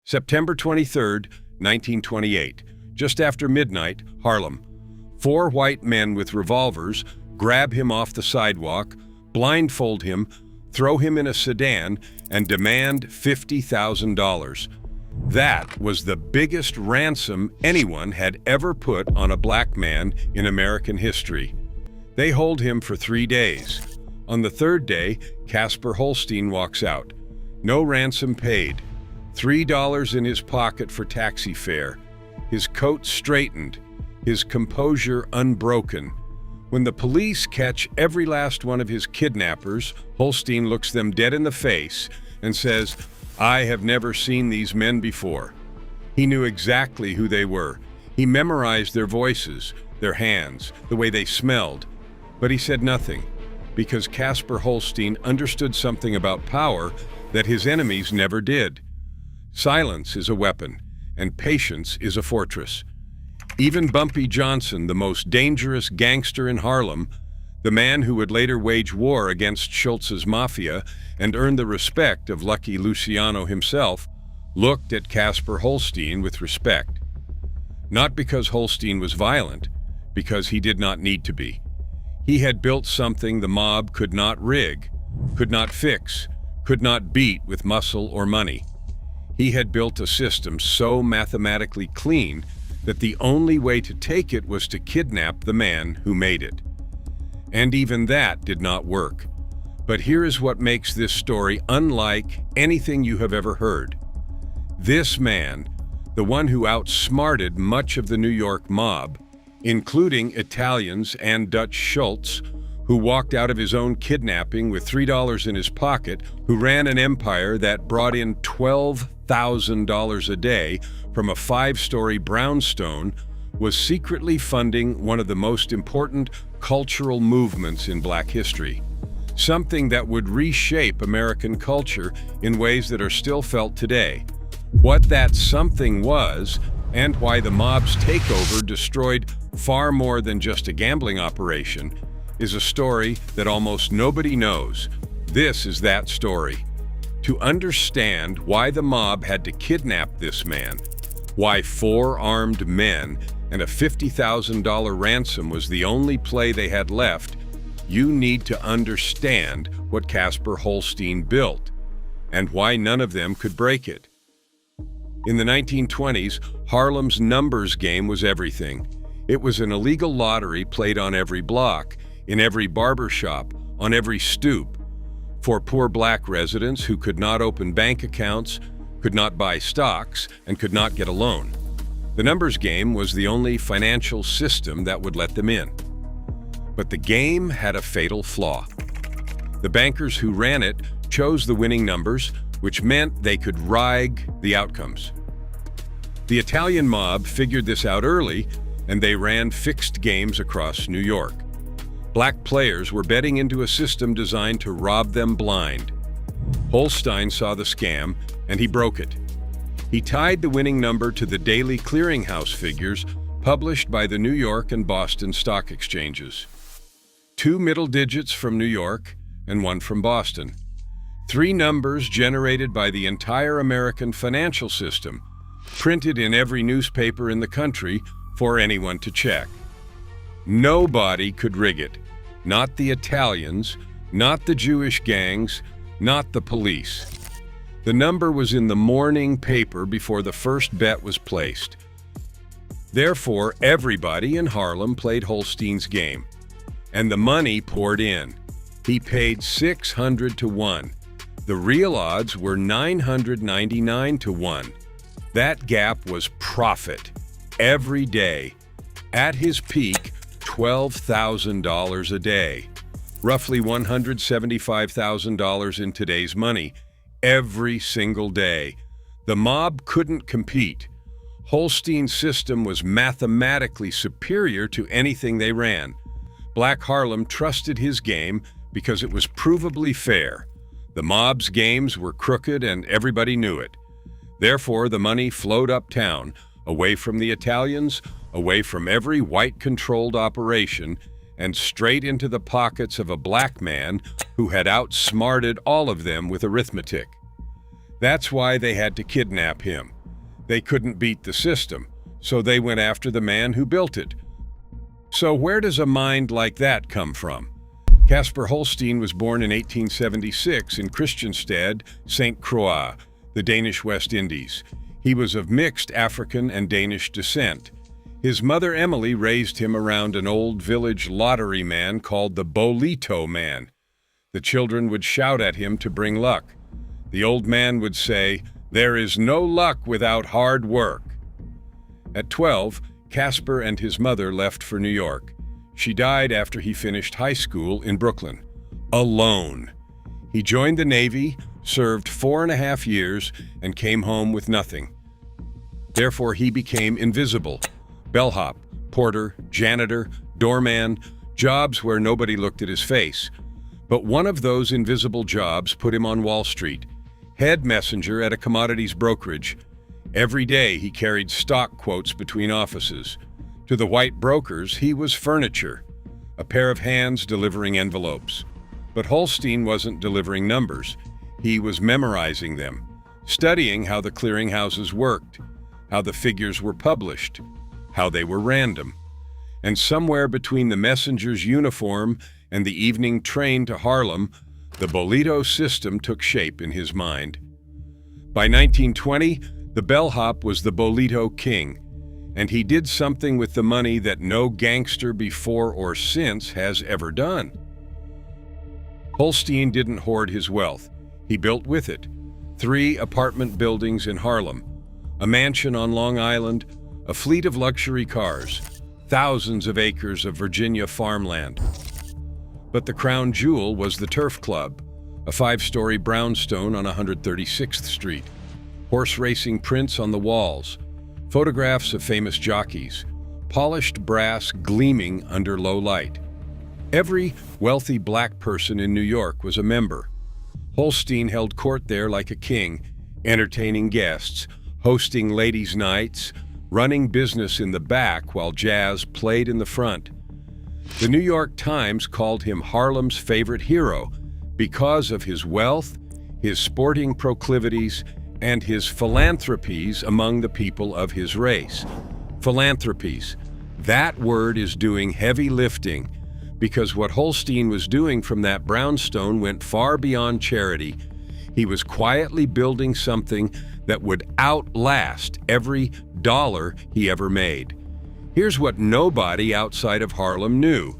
September 23, 1928, just after midnight, Harlem. 4 white men with revolvers grab him off the sidewalk, blindfold him, throw him in a sedan, and demand $50,000. That was the biggest ransom anyone had ever put on a black man in American history. They hold him for 3 days. On the 3rd day, Casper Holstein walks out. No ransom paid. $3 in his pocket for taxi fare. His coat straightened, his composure unbroken. When the police catch every last one of his kidnappers, Holstein looks them dead in the face and says, "I have never seen these men before." He knew exactly who they were. He memorized their voices, their hands, the way they smelled. But he said nothing, because Casper Holstein understood something about power that his enemies never did. Silence is a weapon, and patience is a fortress. Even Bumpy Johnson, the most dangerous gangster in Harlem, the man who would later wage war against Schultz's mafia and earn the respect of Lucky Luciano himself, looked at Casper Holstein with respect. Not because Holstein was violent, because he did not need to be. He had built something the mob could not rig, could not fix, could not beat with muscle or money. He had built a system so mathematically clean that the only way to take it was to kidnap the man who made it. And even that did not work. But here is what makes this story unlike anything you have ever heard. This man, the one who outsmarted much of the New York mob, including Italians and Dutch Schultz, who walked out of his own kidnapping with $3 in his pocket, who ran an empire that brought in $12,000 a day from a 5-story brownstone, was secretly funding one of the most important cultural movements in Black history. Something that would reshape American culture in ways that are still felt today. What that something was, and why the mob's takeover destroyed far more than just a gambling operation, is a story that almost nobody knows. This is that story. To understand why the mob had to kidnap this man, why 4 armed men and a $50,000 ransom was the only play they had left, you need to understand what Casper Holstein built, and why none of them could break it. In the 1920s, Harlem's numbers game was everything. It was an illegal lottery played on every block, in every barber shop, on every stoop, for poor black residents who could not open bank accounts, could not buy stocks, and could not get a loan. The numbers game was the only financial system that would let them in. But the game had a fatal flaw. The bankers who ran it chose the winning numbers, which meant they could rig the outcomes. The Italian mob figured this out early, and they ran fixed games across New York. Black players were betting into a system designed to rob them blind. Holstein saw the scam, and he broke it. He tied the winning number to the daily clearinghouse figures published by the New York and Boston stock exchanges. 2 middle digits from New York and 1 from Boston. 3 numbers generated by the entire American financial system, printed in every newspaper in the country for anyone to check. Nobody could rig it. Not the Italians, not the Jewish gangs, not the police. The number was in the morning paper before the first bet was placed. Therefore, everybody in Harlem played Holstein's game, and the money poured in. He paid 600 to 1. The real odds were 999 to 1. That gap was profit every day. At his peak, $12,000 a day, roughly $175,000 in today's money, every single day. The mob couldn't compete. Holstein's system was mathematically superior to anything they ran. Black Harlem trusted his game because it was provably fair. The mob's games were crooked and everybody knew it. Therefore, the money flowed uptown, away from the Italians, away from every white-controlled operation, and straight into the pockets of a black man who had outsmarted all of them with arithmetic. That's why they had to kidnap him. They couldn't beat the system, so they went after the man who built it. So where does a mind like that come from? Caspar Holstein was born in 1876 in Christiansted, St. Croix, the Danish West Indies. He was of mixed African and Danish descent. His mother Emily raised him around an old village lottery man called the Bolito man. The children would shout at him to bring luck. The old man would say, "There is no luck without hard work." At 12, Caspar and his mother left for New York. She died after he finished high school in Brooklyn. Alone. He joined the Navy, served 4.5 years, and came home with nothing. Therefore, he became invisible. Bellhop, porter, janitor, doorman, jobs where nobody looked at his face. But one of those invisible jobs put him on Wall Street, head messenger at a commodities brokerage. Every day he carried stock quotes between offices. To the white brokers, he was furniture, a pair of hands delivering envelopes. But Holstein wasn't delivering numbers. He was memorizing them, studying how the clearinghouses worked, how the figures were published, how they were random. And somewhere between the messenger's uniform and the evening train to Harlem, the Bolito system took shape in his mind. By 1920, the bellhop was the Bolito king, and he did something with the money that no gangster before or since has ever done. Holstein didn't hoard his wealth. He built with it. 3 apartment buildings in Harlem, a mansion on Long Island, a fleet of luxury cars, thousands of acres of Virginia farmland. But the crown jewel was the Turf Club, a 5-story brownstone on 136th Street. Horse racing prints on the walls, photographs of famous jockeys, polished brass gleaming under low light. Every wealthy black person in New York was a member. Holstein held court there like a king, entertaining guests, hosting ladies' nights, running business in the back while jazz played in the front. The New York Times called him Harlem's favorite hero because of his wealth, his sporting proclivities, and his philanthropies among the people of his race. Philanthropies. That word is doing heavy lifting, because what Holstein was doing from that brownstone went far beyond charity. He was quietly building something that would outlast every dollar he ever made. Here's what nobody outside of Harlem knew.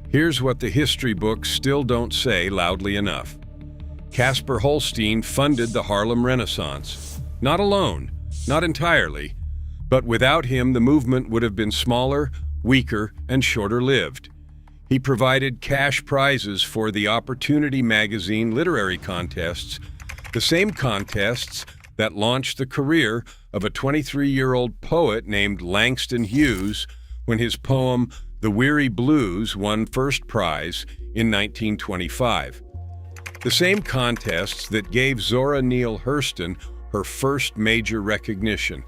Here's what the history books still don't say loudly enough. Caspar Holstein funded the Harlem Renaissance. Not alone, not entirely, but without him the movement would have been smaller, weaker, and shorter-lived. He provided cash prizes for the Opportunity magazine literary contests, the same contests that launched the career of a 23-year-old poet named Langston Hughes when his poem The Weary Blues won first prize in 1925. The same contests that gave Zora Neale Hurston her first major recognition.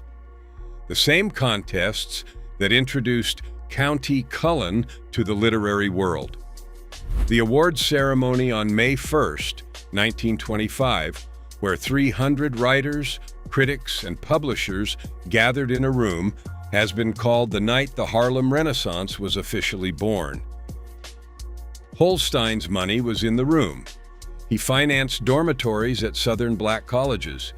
The same contests that introduced County Cullen to the literary world. The award ceremony on May 1st, 1925, where 300 writers, critics, and publishers gathered in a room, has been called the night the Harlem Renaissance was officially born. Holstein's money was in the room. He financed dormitories at Southern black colleges.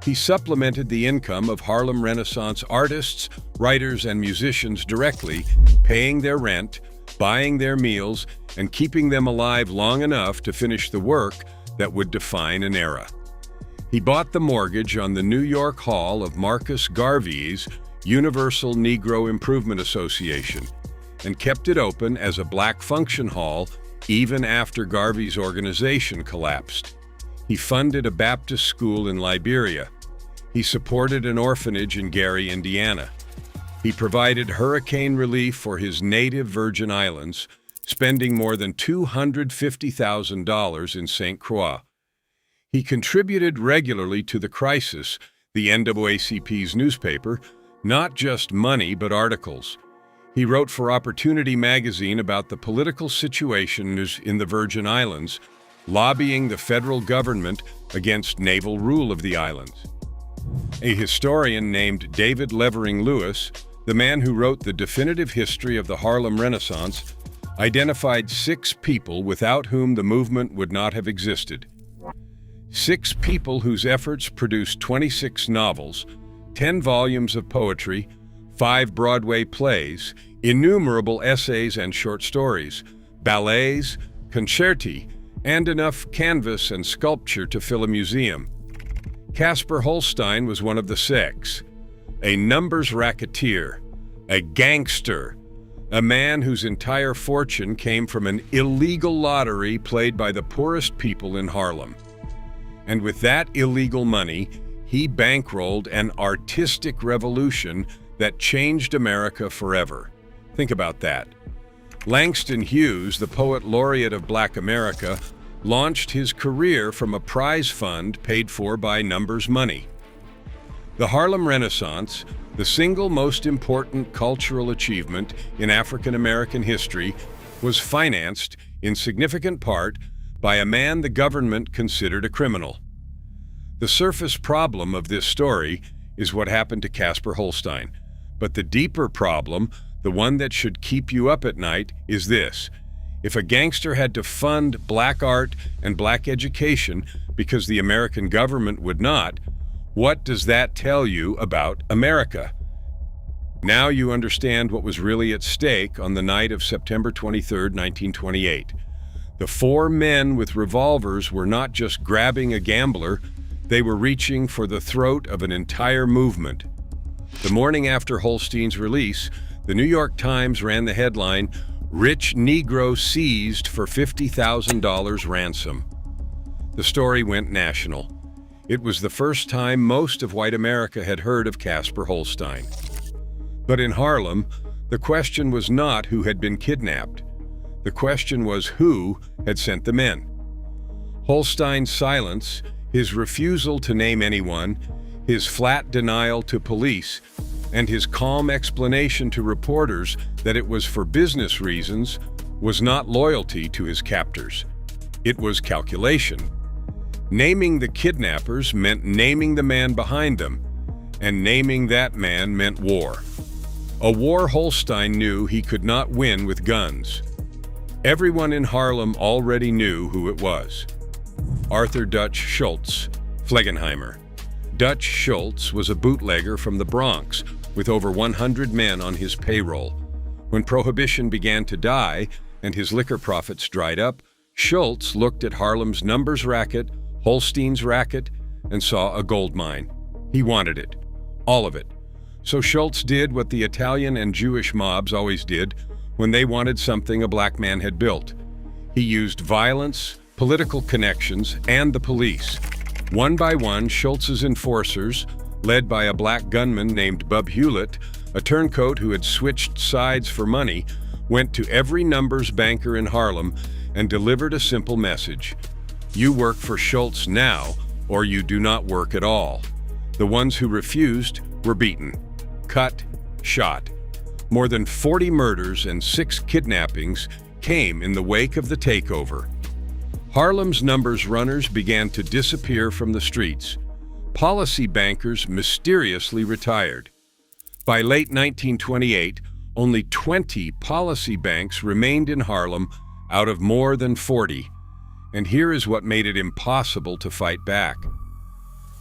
He supplemented the income of Harlem Renaissance artists, writers, and musicians directly, paying their rent, buying their meals, and keeping them alive long enough to finish the work that would define an era. He bought the mortgage on the New York Hall of Marcus Garvey's Universal Negro Improvement Association and kept it open as a black function hall even after Garvey's organization collapsed. He funded a Baptist school in Liberia. He supported an orphanage in Gary, Indiana. He provided hurricane relief for his native Virgin Islands, spending more than $250,000 in St. Croix. He contributed regularly to The Crisis, the NAACP's newspaper, not just money but articles. He wrote for Opportunity magazine about the political situation in the Virgin Islands, lobbying the federal government against naval rule of the islands. A historian named David Levering Lewis, the man who wrote the definitive history of the Harlem Renaissance, identified 6 people without whom the movement would not have existed. 6 people whose efforts produced 26 novels, 10 volumes of poetry, 5 Broadway plays, innumerable essays and short stories, ballets, concerti, and enough canvas and sculpture to fill a museum. Casper Holstein was one of the 6, a numbers racketeer, a gangster, a man whose entire fortune came from an illegal lottery played by the poorest people in Harlem. And with that illegal money, he bankrolled an artistic revolution that changed America forever. Think about that. Langston Hughes, the poet laureate of Black America, launched his career from a prize fund paid for by numbers money. The Harlem Renaissance, the single most important cultural achievement in African American history, was financed in significant part by a man the government considered a criminal. The surface problem of this story is what happened to Casper Holstein, but the deeper problem, the one that should keep you up at night, is this. If a gangster had to fund black art and black education because the American government would not, what does that tell you about America? Now you understand what was really at stake on the night of September 23, 1928. The 4 men with revolvers were not just grabbing a gambler, they were reaching for the throat of an entire movement. The morning after Holstein's release, the New York Times ran the headline, "Rich Negro Seized for $50,000 Ransom." The story went national. It was the first time most of white America had heard of Casper Holstein. But in Harlem, the question was not who had been kidnapped. The question was who had sent the men. Holstein's silence, his refusal to name anyone, his flat denial to police, and his calm explanation to reporters that it was for business reasons, was not loyalty to his captors. It was calculation. Naming the kidnappers meant naming the man behind them, and naming that man meant war. A war Holstein knew he could not win with guns. Everyone in Harlem already knew who it was. Arthur Dutch Schultz, Flegenheimer. Dutch Schultz was a bootlegger from the Bronx with over 100 men on his payroll. When Prohibition began to die and his liquor profits dried up, Schultz looked at Harlem's numbers racket, Holstein's racket, and saw a gold mine. He wanted it, all of it. So Schultz did what the Italian and Jewish mobs always did when they wanted something a black man had built. He used violence, political connections, and the police. One by one, Schultz's enforcers, led by a black gunman named Bub Hewlett, a turncoat who had switched sides for money, went to every numbers banker in Harlem and delivered a simple message. You work for Schultz now, or you do not work at all. The ones who refused were beaten, cut, shot. More than 40 murders and 6 kidnappings came in the wake of the takeover. Harlem's numbers runners began to disappear from the streets. Policy bankers mysteriously retired. By late 1928, only 20 policy banks remained in Harlem out of more than 40. And here is what made it impossible to fight back.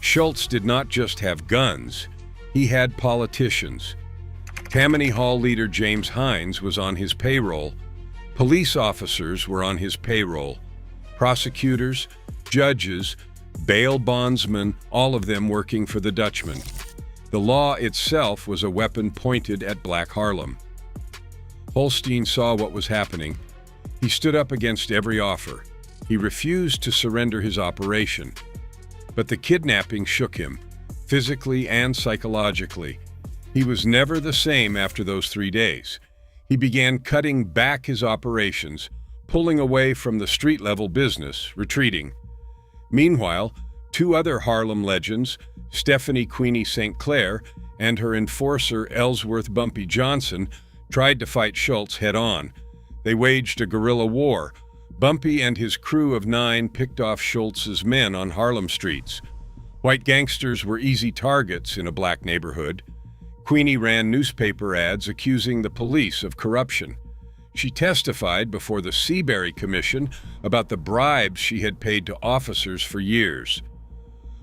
Schultz did not just have guns, he had politicians. Tammany Hall leader James Hines was on his payroll. Police officers were on his payroll. Prosecutors, judges, bail bondsmen, all of them working for the Dutchman. The law itself was a weapon pointed at Black Harlem. Holstein saw what was happening. He stood up against every offer. He refused to surrender his operation. But the kidnapping shook him, physically and psychologically. He was never the same after those 3 days. He began cutting back his operations, pulling away from the street-level business, retreating. Meanwhile, 2 other Harlem legends, Stephanie Queenie St. Clair and her enforcer Ellsworth Bumpy Johnson, tried to fight Schultz head-on. They waged a guerrilla war. Bumpy and his crew of 9 picked off Schultz's men on Harlem streets. White gangsters were easy targets in a black neighborhood. Queenie ran newspaper ads accusing the police of corruption. She testified before the Seabury Commission about the bribes she had paid to officers for years.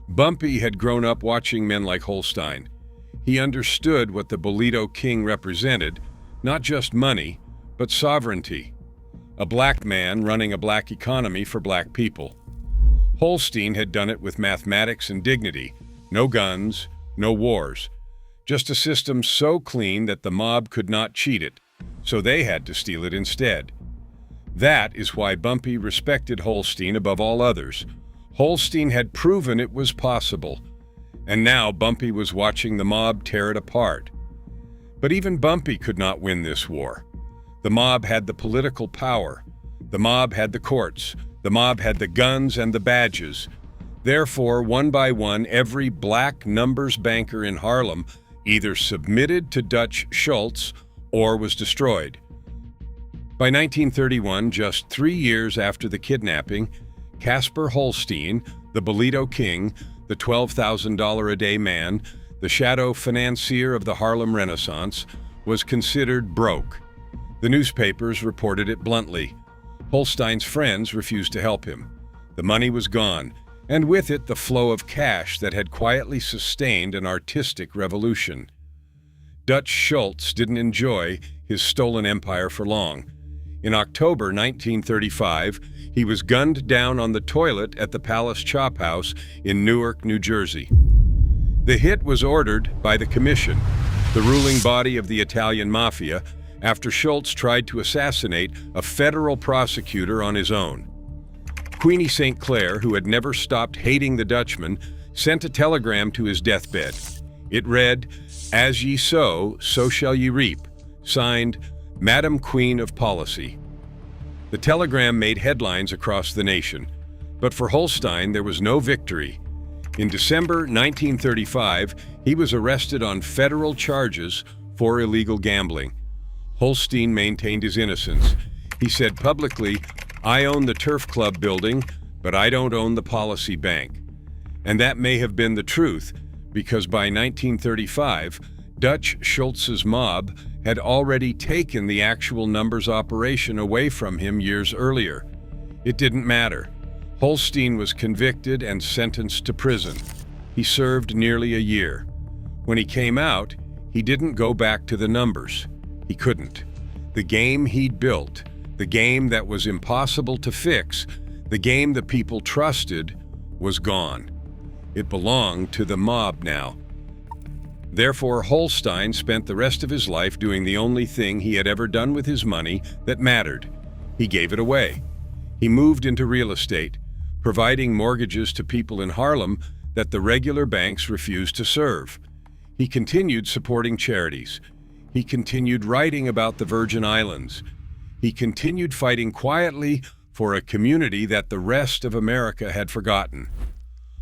Bumpy had grown up watching men like Holstein. He understood what the Bolo king represented, not just money, but sovereignty. A black man running a black economy for black people. Holstein had done it with mathematics and dignity. No guns, no wars. Just a system so clean that the mob could not cheat it, so they had to steal it instead. That is why Bumpy respected Holstein above all others. Holstein had proven it was possible, and now Bumpy was watching the mob tear it apart. But even Bumpy could not win this war. The mob had the political power. The mob had the courts. The mob had the guns and the badges. Therefore, one by one, every black numbers banker in Harlem either submitted to Dutch Schultz or was destroyed. By 1931, just 3 years after the kidnapping, Casper Holstein, the Bolo king, the $12,000 a day man, the shadow financier of the Harlem Renaissance, was considered broke. The newspapers reported it bluntly. Holstein's friends refused to help him. The money was gone, and with it the flow of cash that had quietly sustained an artistic revolution. Dutch Schultz didn't enjoy his stolen empire for long. In October 1935, he was gunned down on the toilet at the Palace Chop House in Newark, New Jersey. The hit was ordered by the Commission, the ruling body of the Italian mafia, after Schultz tried to assassinate a federal prosecutor on his own. Queenie St. Clair, who had never stopped hating the Dutchman, sent a telegram to his deathbed. It read, "As ye sow, so shall ye reap," signed, Madam Queen of Policy. The telegram made headlines across the nation, but for Holstein there was no victory. In December 1935, he was arrested on federal charges for illegal gambling. Holstein maintained his innocence. He said publicly, "I own the Turf Club building, but I don't own the Policy Bank." And that may have been the truth, because by 1935, Dutch Schultz's mob had already taken the actual numbers operation away from him years earlier. It didn't matter. Holstein was convicted and sentenced to prison. He served nearly a year. When he came out, he didn't go back to the numbers. He couldn't. The game he'd built, the game that was impossible to fix, the game the people trusted, was gone. It belonged to the mob now. Therefore, Holstein spent the rest of his life doing the only thing he had ever done with his money that mattered. He gave it away. He moved into real estate, providing mortgages to people in Harlem that the regular banks refused to serve. He continued supporting charities. He continued writing about the Virgin Islands. He continued fighting quietly for a community that the rest of America had forgotten.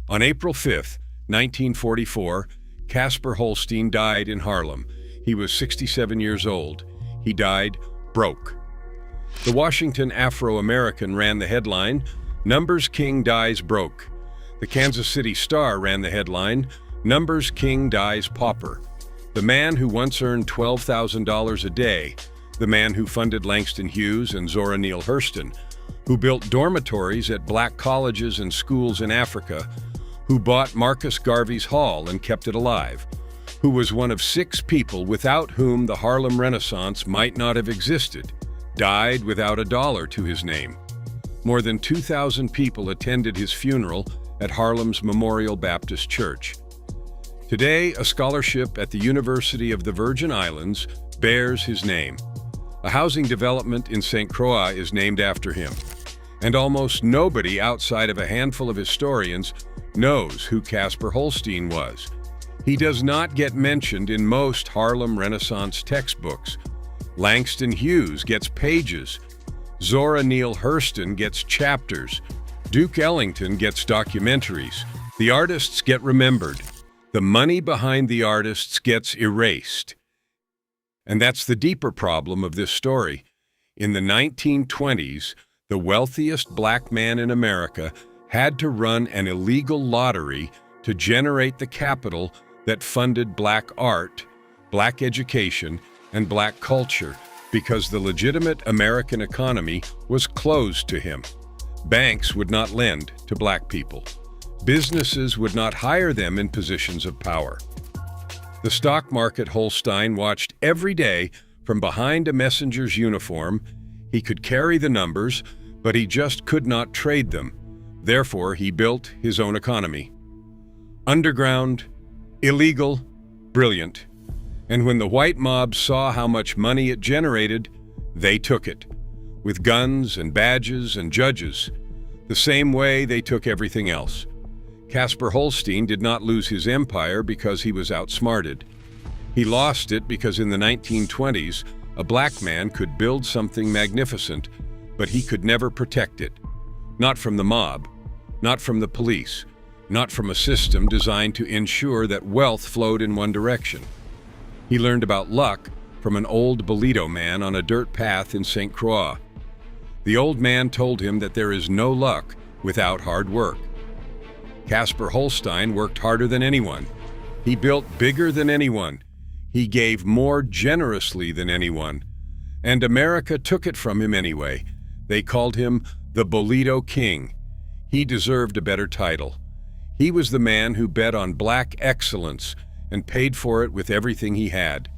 On April 5, 1944, Casper Holstein died in Harlem. He was 67 years old. He died broke. The Washington Afro-American ran the headline, "Numbers King Dies Broke." The Kansas City Star ran the headline, "Numbers King Dies Pauper." The man who once earned $12,000 a day, the man who funded Langston Hughes and Zora Neale Hurston, who built dormitories at black colleges and schools in Africa, who bought Marcus Garvey's Hall and kept it alive, who was one of 6 people without whom the Harlem Renaissance might not have existed, died without a dollar to his name. More than 2,000 people attended his funeral at Harlem's Memorial Baptist Church. Today, a scholarship at the University of the Virgin Islands bears his name. A housing development in St. Croix is named after him. And almost nobody outside of a handful of historians knows who Casper Holstein was. He does not get mentioned in most Harlem Renaissance textbooks. Langston Hughes gets pages. Zora Neale Hurston gets chapters. Duke Ellington gets documentaries. The artists get remembered. The money behind the artists gets erased. And that's the deeper problem of this story. In the 1920s, the wealthiest black man in America had to run an illegal lottery to generate the capital that funded black art, black education, and black culture because the legitimate American economy was closed to him. Banks would not lend to black people. Businesses would not hire them in positions of power. The stock market Holstein watched every day from behind a messenger's uniform. He could carry the numbers, but he just could not trade them. Therefore, he built his own economy. Underground, illegal, brilliant. And when the white mob saw how much money it generated, they took it, with guns and badges and judges, the same way they took everything else. Caspar Holstein did not lose his empire because he was outsmarted. He lost it because in the 1920s, a black man could build something magnificent, but he could never protect it. Not from the mob, not from the police, not from a system designed to ensure that wealth flowed in one direction. He learned about luck from an old Bolo man on a dirt path in St. Croix. The old man told him that there is no luck without hard work. Caspar Holstein worked harder than anyone. He built bigger than anyone. He gave more generously than anyone. And America took it from him anyway. They called him the Bolo King. He deserved a better title. He was the man who bet on black excellence and paid for it with everything he had.